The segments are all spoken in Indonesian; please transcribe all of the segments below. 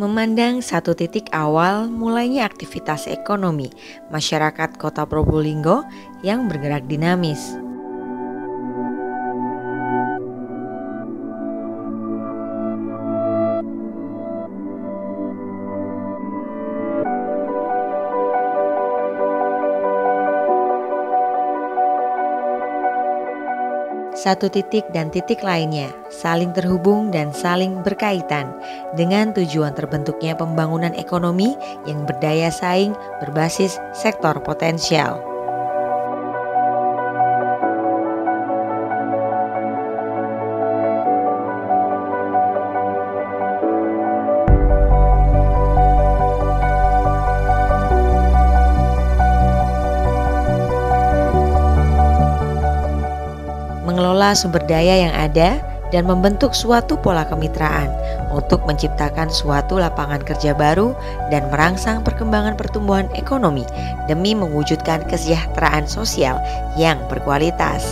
Memandang satu titik awal mulainya aktivitas ekonomi masyarakat Kota Probolinggo yang bergerak dinamis. Satu titik dan titik lainnya saling terhubung dan saling berkaitan dengan tujuan terbentuknya pembangunan ekonomi yang berdaya saing berbasis sektor potensial. Mengelola sumber daya yang ada dan membentuk suatu pola kemitraan untuk menciptakan suatu lapangan kerja baru dan merangsang perkembangan pertumbuhan ekonomi demi mewujudkan kesejahteraan sosial yang berkualitas.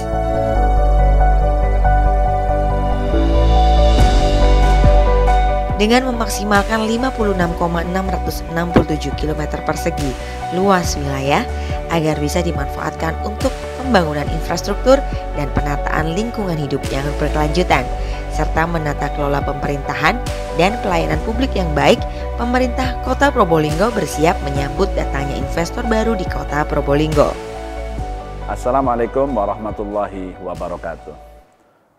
Dengan memaksimalkan 56,667 km persegi luas wilayah agar bisa dimanfaatkan untuk pembangunan infrastruktur dan penataan lingkungan hidup yang berkelanjutan, serta menata kelola pemerintahan dan pelayanan publik yang baik, pemerintah Kota Probolinggo bersiap menyambut datangnya investor baru di Kota Probolinggo. Assalamualaikum warahmatullahi wabarakatuh.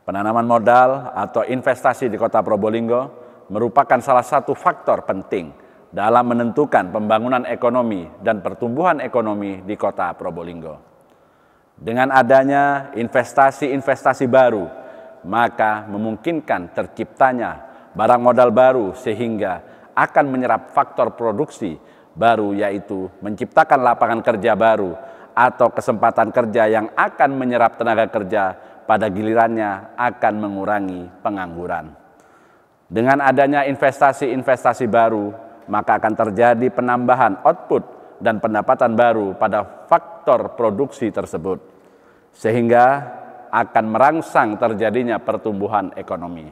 Penanaman modal atau investasi di Kota Probolinggo merupakan salah satu faktor penting dalam menentukan pembangunan ekonomi dan pertumbuhan ekonomi di Kota Probolinggo. Dengan adanya investasi-investasi baru, maka memungkinkan terciptanya barang modal baru sehingga akan menyerap faktor produksi baru, yaitu menciptakan lapangan kerja baru atau kesempatan kerja yang akan menyerap tenaga kerja, pada gilirannya akan mengurangi pengangguran. Dengan adanya investasi-investasi baru, maka akan terjadi penambahan output dan pendapatan baru pada faktor produksi tersebut, sehingga akan merangsang terjadinya pertumbuhan ekonomi.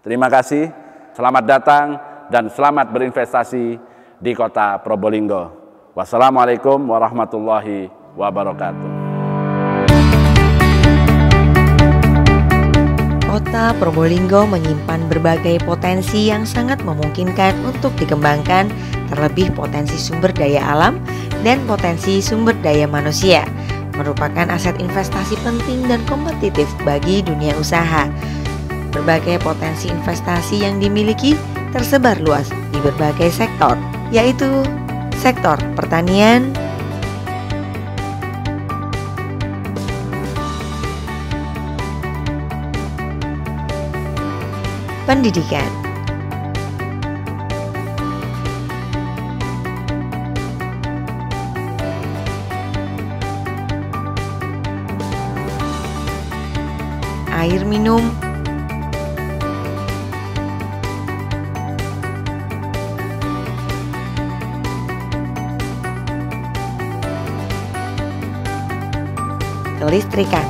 Terima kasih, selamat datang dan selamat berinvestasi di Kota Probolinggo. Wassalamualaikum warahmatullahi wabarakatuh. Kota Probolinggo menyimpan berbagai potensi yang sangat memungkinkan untuk dikembangkan, terlebih potensi sumber daya alam dan potensi sumber daya manusia, merupakan aset investasi penting dan kompetitif bagi dunia usaha. Berbagai potensi investasi yang dimiliki tersebar luas di berbagai sektor, yaitu sektor pertanian, pendidikan, air minum, kelistrikan,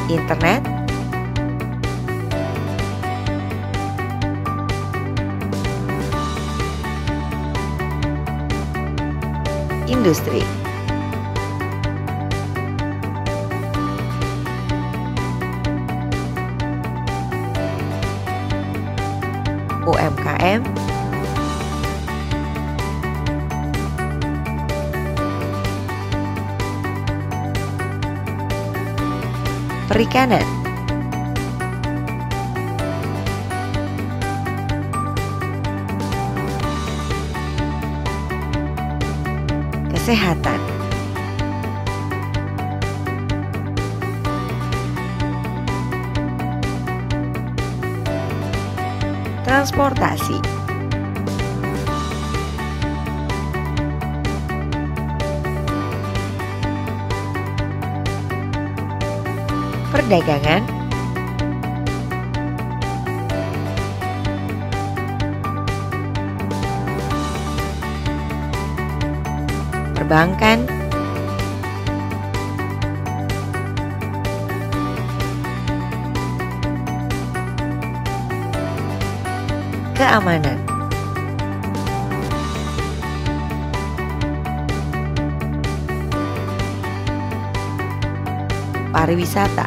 internet, industri, UMKM, perikanan, kesehatan, transportasi, perdagangan, perbankan, keamanan, pariwisata,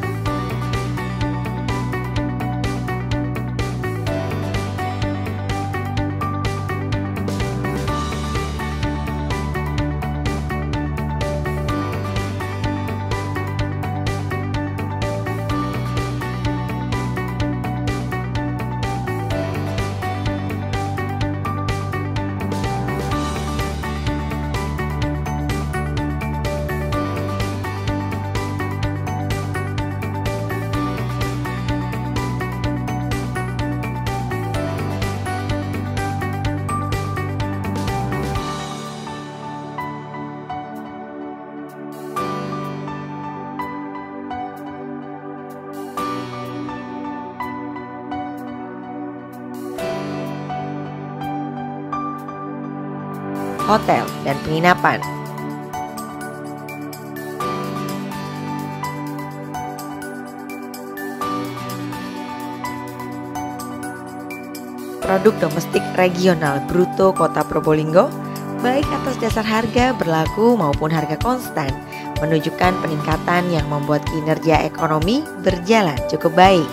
hotel, dan penginapan. Produk domestik regional bruto Kota Probolinggo, baik atas dasar harga berlaku maupun harga konstan, menunjukkan peningkatan yang membuat kinerja ekonomi berjalan cukup baik.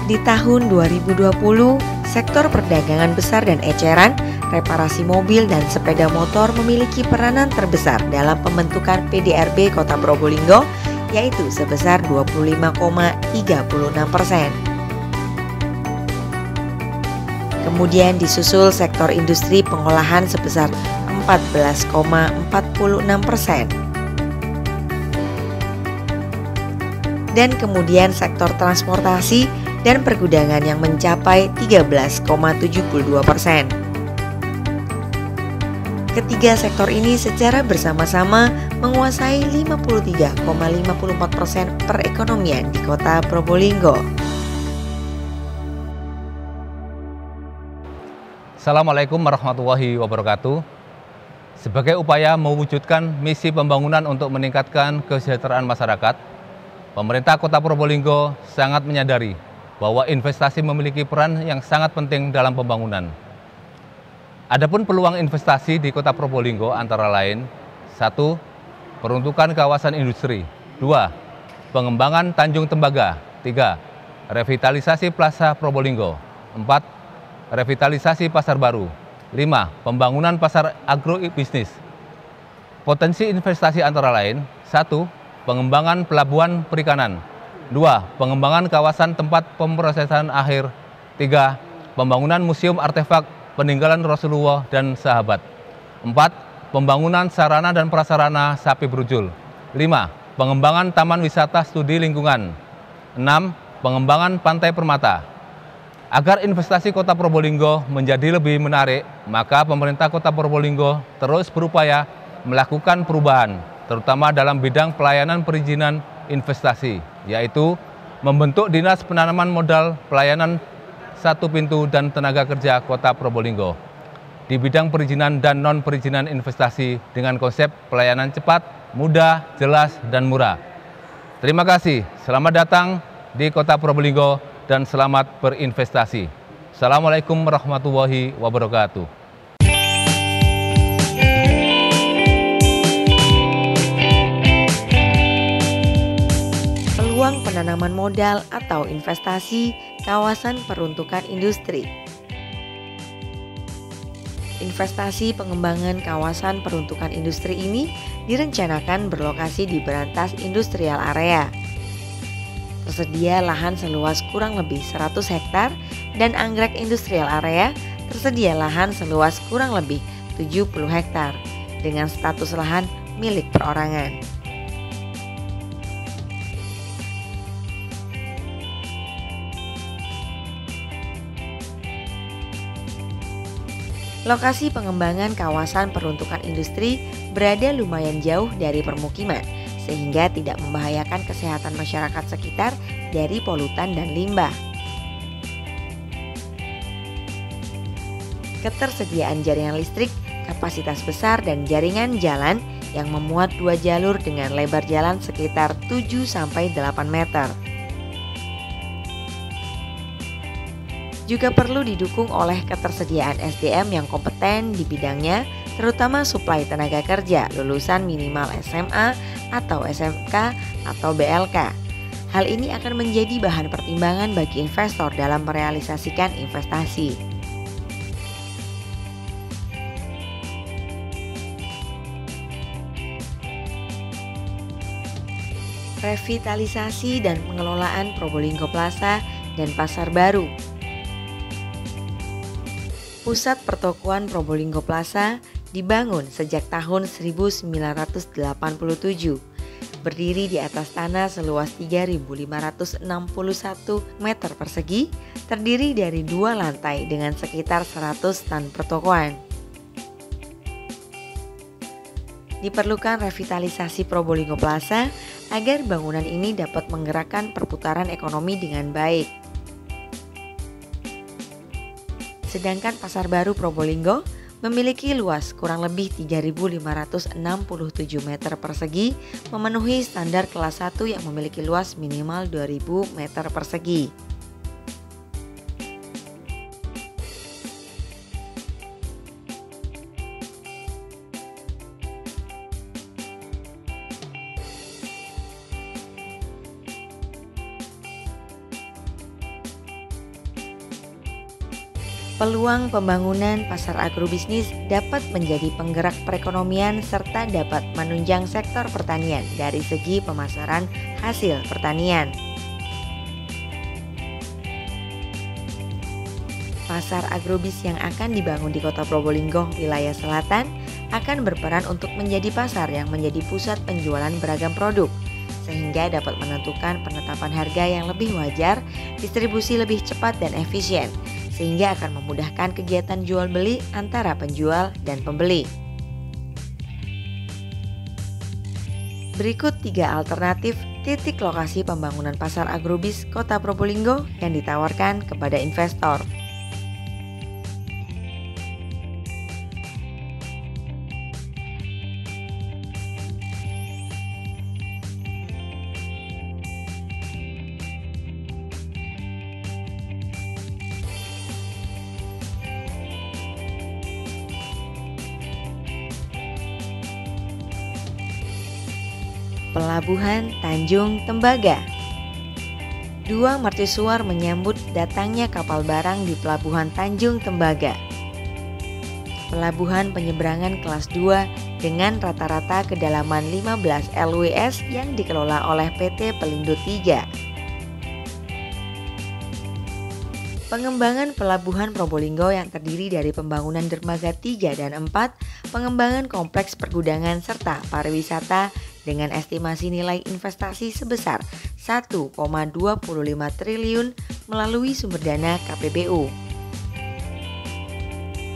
Di tahun 2020, sektor perdagangan besar dan eceran, reparasi mobil dan sepeda motor memiliki peranan terbesar dalam pembentukan PDRB Kota Probolinggo, yaitu sebesar 25,36%. Kemudian disusul sektor industri pengolahan sebesar 14,46%. Dan kemudian sektor transportasi dan pergudangan yang mencapai 13,72%. Ketiga sektor ini secara bersama-sama menguasai 53,54% perekonomian di Kota Probolinggo. Assalamualaikum warahmatullahi wabarakatuh. Sebagai upaya mewujudkan misi pembangunan untuk meningkatkan kesejahteraan masyarakat, pemerintah Kota Probolinggo sangat menyadari bahwa investasi memiliki peran yang sangat penting dalam pembangunan. Adapun peluang investasi di Kota Probolinggo antara lain: 1. Peruntukan kawasan industri. 2. Pengembangan Tanjung Tembaga. 3. Revitalisasi Plaza Probolinggo. 4. Revitalisasi Pasar Baru. 5. Pembangunan pasar agrobisnis. Potensi investasi antara lain: 1. Pengembangan pelabuhan perikanan. 2. Pengembangan kawasan tempat pemrosesan akhir. 3. Pembangunan museum artefak peninggalan Rasulullah dan sahabat. 4. Pembangunan sarana dan prasarana sapi brujul. 5. Pengembangan taman wisata studi lingkungan. 6. Pengembangan pantai Permata. Agar investasi Kota Probolinggo menjadi lebih menarik, maka pemerintah Kota Probolinggo terus berupaya melakukan perubahan, terutama dalam bidang pelayanan perizinan investasi, yaitu membentuk Dinas Penanaman Modal, Pelayanan Satu Pintu dan Tenaga Kerja Kota Probolinggo di bidang perizinan dan non-perizinan investasi dengan konsep pelayanan cepat, mudah, jelas, dan murah. Terima kasih, selamat datang di Kota Probolinggo dan selamat berinvestasi. Assalamualaikum warahmatullahi wabarakatuh. Peluang penanaman modal atau investasi kawasan peruntukan industri. Investasi pengembangan kawasan peruntukan industri ini direncanakan berlokasi di berantas industrial area. Tersedia lahan seluas kurang lebih 100 hektar dan anggrek industrial area tersedia lahan seluas kurang lebih 70 hektar dengan status lahan milik perorangan. Lokasi pengembangan kawasan peruntukan industri berada lumayan jauh dari permukiman, sehingga tidak membahayakan kesehatan masyarakat sekitar dari polutan dan limbah. ketersediaan jaringan listrik, kapasitas besar dan jaringan jalan yang memuat 2 jalur dengan lebar jalan sekitar 7-8 meter. Juga perlu didukung oleh ketersediaan SDM yang kompeten di bidangnya, terutama suplai tenaga kerja lulusan minimal SMA atau SMK atau BLK. Hal ini akan menjadi bahan pertimbangan bagi investor dalam merealisasikan investasi. Revitalisasi dan pengelolaan Probolinggo Plaza dan Pasar Baru. Pusat pertokoan Probolinggo Plaza dibangun sejak tahun 1987. Berdiri di atas tanah seluas 3.561 meter persegi, terdiri dari 2 lantai dengan sekitar 100 stand pertokoan. Diperlukan revitalisasi Probolinggo Plaza agar bangunan ini dapat menggerakkan perputaran ekonomi dengan baik. Sedangkan Pasar Baru Probolinggo memiliki luas kurang lebih 3.567 meter persegi, memenuhi standar kelas 1 yang memiliki luas minimal 2.000 meter persegi. Peluang pembangunan pasar agrobisnis dapat menjadi penggerak perekonomian serta dapat menunjang sektor pertanian dari segi pemasaran hasil pertanian. Pasar agrobis yang akan dibangun di Kota Probolinggo, wilayah selatan, akan berperan untuk menjadi pasar yang menjadi pusat penjualan beragam produk, sehingga dapat menentukan penetapan harga yang lebih wajar, distribusi lebih cepat dan efisien, sehingga akan memudahkan kegiatan jual beli antara penjual dan pembeli. Berikut 3 alternatif titik lokasi pembangunan pasar agrobis Kota Probolinggo yang ditawarkan kepada investor. Pelabuhan Tanjung Tembaga. 2 mercusuar menyambut datangnya kapal barang di Pelabuhan Tanjung Tembaga. Pelabuhan penyeberangan kelas 2 dengan rata-rata kedalaman 15 LWS yang dikelola oleh PT Pelindo 3. Pengembangan Pelabuhan Probolinggo yang terdiri dari pembangunan dermaga 3 dan 4, pengembangan kompleks pergudangan serta pariwisata dengan estimasi nilai investasi sebesar 1,25 triliun melalui sumber dana KPBU.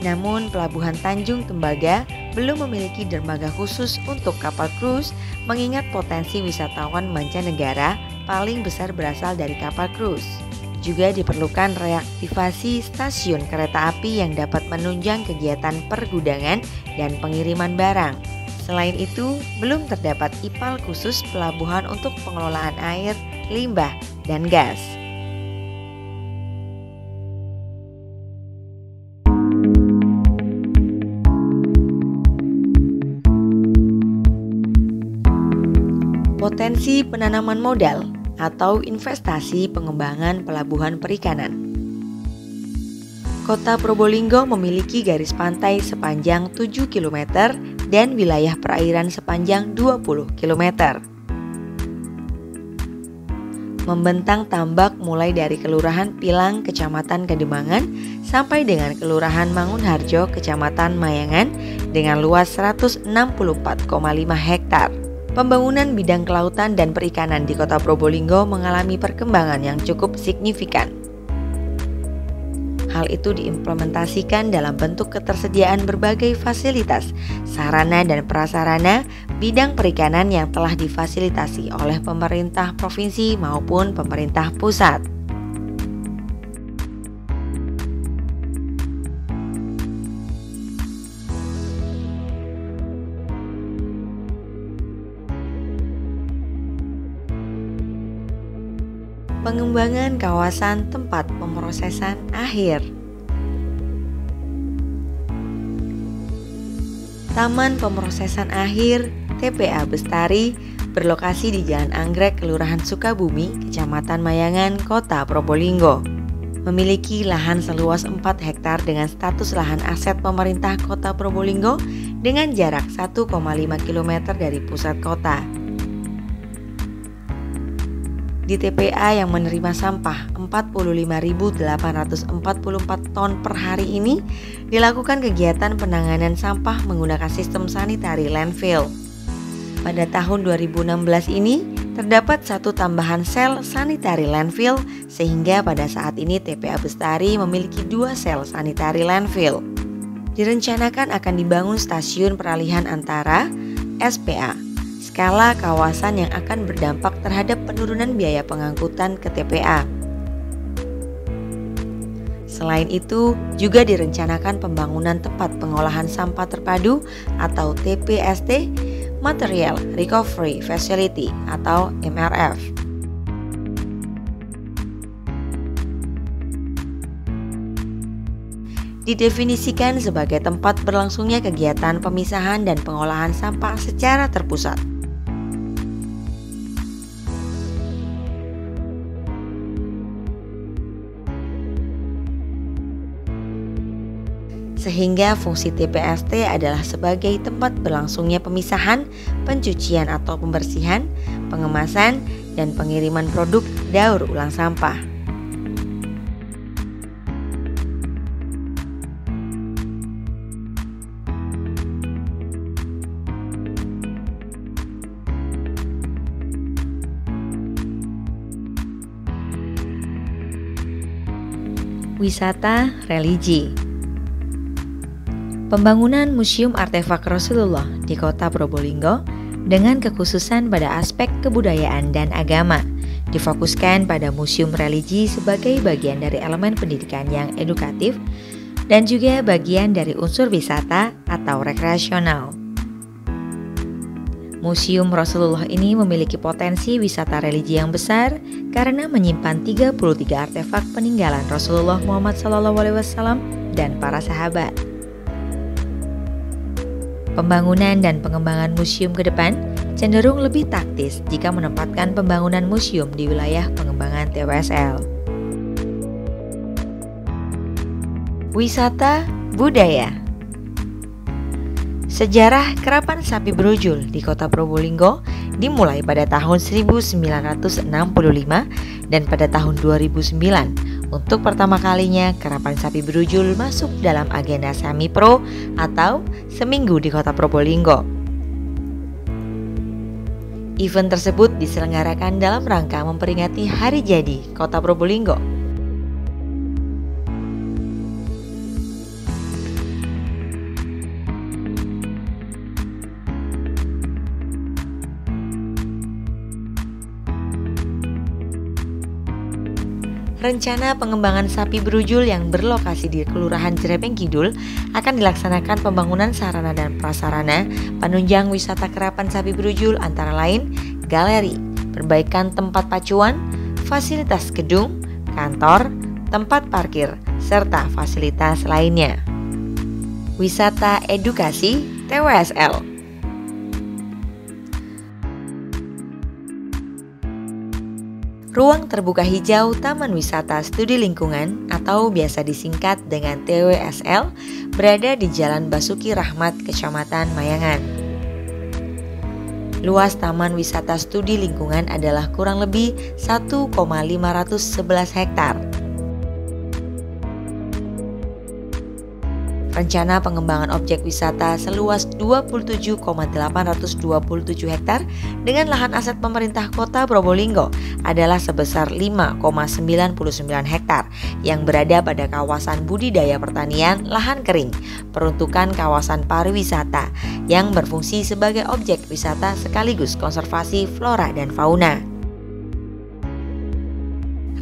Namun Pelabuhan Tanjung Tembaga belum memiliki dermaga khusus untuk kapal cruise, mengingat potensi wisatawan mancanegara paling besar berasal dari kapal cruise. Juga diperlukan reaktivasi stasiun kereta api yang dapat menunjang kegiatan pergudangan dan pengiriman barang. Selain itu, belum terdapat IPAL khusus pelabuhan untuk pengelolaan air, limbah, dan gas. Potensi penanaman modal atau investasi pengembangan pelabuhan perikanan. Kota Probolinggo memiliki garis pantai sepanjang 7 km dan wilayah perairan sepanjang 20 km. Membentang tambak mulai dari Kelurahan Pilang, Kecamatan Kademangan, sampai dengan Kelurahan Mangunharjo, Kecamatan Mayangan, dengan luas 164,5 hektar. Pembangunan bidang kelautan dan perikanan di Kota Probolinggo mengalami perkembangan yang cukup signifikan. Hal itu diimplementasikan dalam bentuk ketersediaan berbagai fasilitas, sarana dan prasarana bidang perikanan yang telah difasilitasi oleh pemerintah provinsi maupun pemerintah pusat. Pengembangan kawasan tempat pemrosesan akhir. Taman Pemrosesan Akhir TPA Bestari berlokasi di Jalan Anggrek, Kelurahan Sukabumi, Kecamatan Mayangan, Kota Probolinggo. Memiliki lahan seluas 4 hektar dengan status lahan aset pemerintah Kota Probolinggo dengan jarak 1,5 km dari pusat kota. Di TPA yang menerima sampah 45.844 ton per hari ini, dilakukan kegiatan penanganan sampah menggunakan sistem sanitary landfill. Pada tahun 2016 ini, terdapat satu tambahan sel sanitary landfill, sehingga pada saat ini TPA Bestari memiliki 2 sel sanitary landfill. Direncanakan akan dibangun stasiun peralihan antara SPA, skala kawasan yang akan berdampak terhadap penurunan biaya pengangkutan ke TPA. Selain itu, juga direncanakan pembangunan tempat pengolahan sampah terpadu atau TPST, Material Recovery Facility atau MRF. Didefinisikan sebagai tempat berlangsungnya kegiatan pemisahan dan pengolahan sampah secara terpusat. Sehingga fungsi TPST adalah sebagai tempat berlangsungnya pemisahan, pencucian atau pembersihan, pengemasan, dan pengiriman produk daur ulang sampah. Wisata religi. Pembangunan Museum Artefak Rasulullah di Kota Probolinggo dengan kekhususan pada aspek kebudayaan dan agama difokuskan pada museum religi sebagai bagian dari elemen pendidikan yang edukatif dan juga bagian dari unsur wisata atau rekreasional. Museum Rasulullah ini memiliki potensi wisata religi yang besar karena menyimpan 33 artefak peninggalan Rasulullah Muhammad SAW dan para sahabat. Pembangunan dan pengembangan museum ke depan cenderung lebih taktis jika menempatkan pembangunan museum di wilayah pengembangan TWSL. Wisata budaya. Sejarah kerapan sapi berujul di Kota Probolinggo dimulai pada tahun 1965 dan pada tahun 2009. Untuk pertama kalinya, kerapan sapi berujul masuk dalam agenda Semi-Pro atau Seminggu di Kota Probolinggo. Event tersebut diselenggarakan dalam rangka memperingati Hari Jadi Kota Probolinggo. Rencana pengembangan sapi berujul yang berlokasi di Kelurahan Jerepeng Kidul akan dilaksanakan pembangunan sarana dan prasarana penunjang wisata kerapan sapi berujul antara lain galeri, perbaikan tempat pacuan, fasilitas gedung, kantor, tempat parkir, serta fasilitas lainnya. Wisata edukasi TWSL. Ruang Terbuka Hijau Taman Wisata Studi Lingkungan atau biasa disingkat dengan TWSL berada di Jalan Basuki Rahmat, Kecamatan Mayangan. Luas Taman Wisata Studi Lingkungan adalah kurang lebih 1,511 hektar. Rencana pengembangan objek wisata seluas 27,827 hektar dengan lahan aset pemerintah Kota Probolinggo adalah sebesar 5,99 hektar yang berada pada kawasan budidaya pertanian lahan kering, peruntukan kawasan pariwisata yang berfungsi sebagai objek wisata sekaligus konservasi flora dan fauna.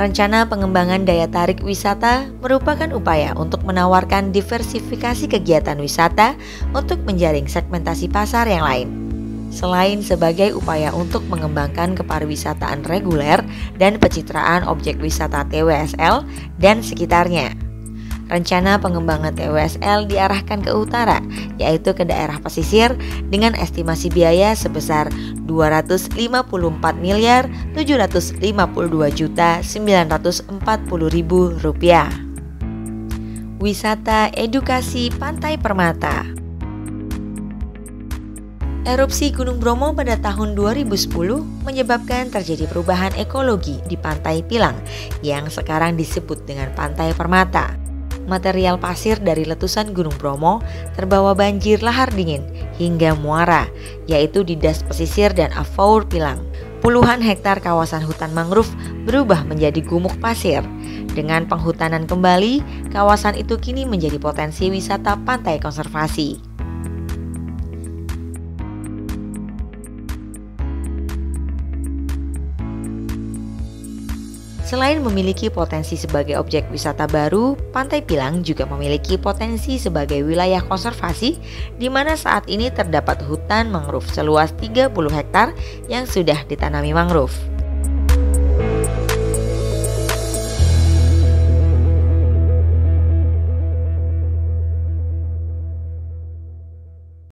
Rencana pengembangan daya tarik wisata merupakan upaya untuk menawarkan diversifikasi kegiatan wisata untuk menjaring segmentasi pasar yang lain. Selain sebagai upaya untuk mengembangkan kepariwisataan reguler dan pencitraan objek wisata TWSL dan sekitarnya. Rencana pengembangan TWSL diarahkan ke utara, yaitu ke daerah pesisir dengan estimasi biaya sebesar Rp254.752.940.000. Wisata edukasi Pantai Permata. Erupsi Gunung Bromo pada tahun 2010 menyebabkan terjadi perubahan ekologi di Pantai Pilang yang sekarang disebut dengan Pantai Permata. Material pasir dari letusan Gunung Bromo terbawa banjir lahar dingin hingga muara, yaitu di das pesisir dan Afour Pilang. Puluhan hektar kawasan hutan mangrove berubah menjadi gumuk pasir. Dengan penghutanan kembali, kawasan itu kini menjadi potensi wisata pantai konservasi. Selain memiliki potensi sebagai objek wisata baru, Pantai Pilang juga memiliki potensi sebagai wilayah konservasi di mana saat ini terdapat hutan mangrove seluas 30 hektar yang sudah ditanami mangrove.